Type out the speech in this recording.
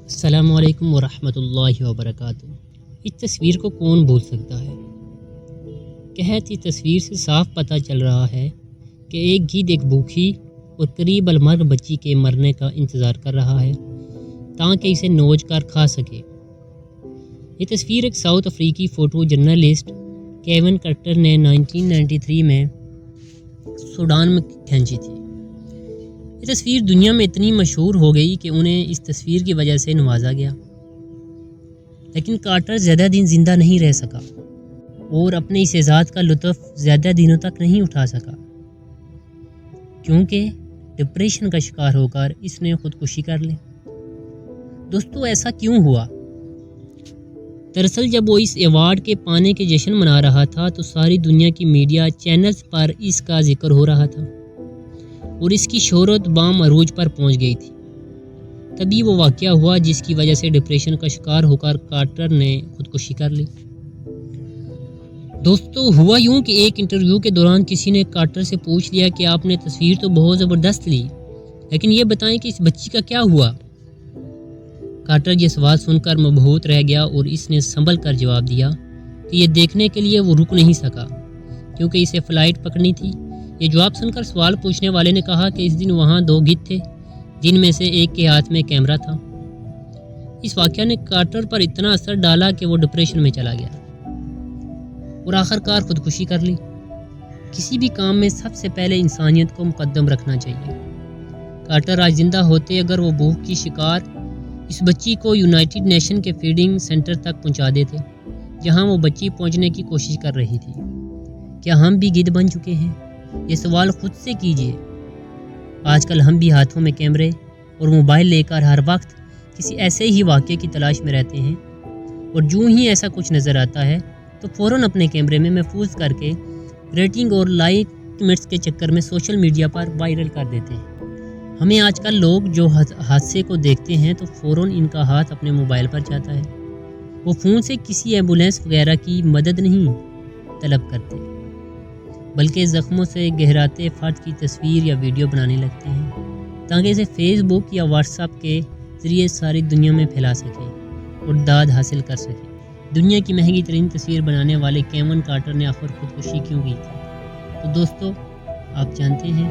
السلام علیکم ورحمۃ اللہ وبرکاتہ۔ اس تصویر کو کون بھول سکتا ہے؟ قحط کی تصویر سے صاف پتہ چل رہا ہے کہ ایک گدھ ایک بھوکی اور قریب المرگ بچی کے مرنے کا انتظار کر رہا ہے تاکہ اسے نوچ کر کھا سکے۔ یہ تصویر ایک ساؤتھ افریقی فوٹو جرنلسٹ کیون کارٹر نے 1993 میں سوڈان میں کھینچی تھی۔ یہ تصویر دنیا میں اتنی مشہور ہو گئی کہ انہیں اس تصویر کی وجہ سے نوازا گیا، لیکن کارٹر زیادہ دن زندہ نہیں رہ سکا اور اپنے اس اعزاز کا لطف زیادہ دنوں تک نہیں اٹھا سکا، کیونکہ ڈپریشن کا شکار ہو کر اس نے خودکشی کر لی۔ دوستو، ایسا کیوں ہوا؟ دراصل جب وہ اس ایوارڈ کے پانے کے جشن منا رہا تھا تو ساری دنیا کی میڈیا چینلز پر اس کا ذکر ہو رہا تھا اور اس کی شہرت بام عروج پر پہنچ گئی تھی۔ تبھی وہ واقعہ ہوا جس کی وجہ سے ڈپریشن کا شکار ہو کر کارٹر نے خودکشی کر لی۔ دوستو، ہوا یوں کہ ایک انٹرویو کے دوران کسی نے کارٹر سے پوچھ لیا کہ آپ نے تصویر تو بہت زبردست لی، لیکن یہ بتائیں کہ اس بچی کا کیا ہوا؟ کارٹر یہ سوال سن کر مبہوت رہ گیا اور اس نے سنبھل کر جواب دیا کہ یہ دیکھنے کے لیے وہ رک نہیں سکا کیونکہ اسے فلائٹ پکڑنی تھی۔ یہ جواب سن کر سوال پوچھنے والے نے کہا کہ اس دن وہاں 2 گدھ تھے جن میں سے ایک کے ہاتھ میں کیمرہ تھا۔ اس واقعہ نے کارٹر پر اتنا اثر ڈالا کہ وہ ڈپریشن میں چلا گیا اور آخر کار خودکشی کر لی۔ کسی بھی کام میں سب سے پہلے انسانیت کو مقدم رکھنا چاہیے۔ کارٹر آج زندہ ہوتے اگر وہ بھوک کی شکار اس بچی کو یونائٹڈ نیشن کے فیڈنگ سینٹر تک پہنچا دیتے جہاں وہ بچی پہنچنے کی کوشش کر رہی تھی۔ کیا ہم بھی گدھ بن چکے ہیں؟ یہ سوال خود سے کیجیے۔ آج کل ہم بھی ہاتھوں میں کیمرے اور موبائل لے کر ہر وقت کسی ایسے ہی واقعے کی تلاش میں رہتے ہیں، اور جو ہی ایسا کچھ نظر آتا ہے تو فوراً اپنے کیمرے میں محفوظ کر کے ریٹنگ اور لائک کمنٹس کے چکر میں سوشل میڈیا پر وائرل کر دیتے ہیں۔ ہمیں آج کل لوگ جو حادثے کو دیکھتے ہیں تو فوراً ان کا ہاتھ اپنے موبائل پر جاتا ہے۔ وہ فون سے کسی ایمبولینس وغیرہ کی مدد نہیں طلب کرتے، بلکہ زخموں سے گہراتے فرد کی تصویر یا ویڈیو بنانے لگتے ہیں تاکہ اسے فیس بک یا واٹس ایپ کے ذریعے ساری دنیا میں پھیلا سکیں اور داد حاصل کر سکیں۔ دنیا کی مہنگی ترین تصویر بنانے والے کیون کارٹر نے آخر خودکشی کیوں کی تھی؟ تو دوستو، آپ جانتے ہیں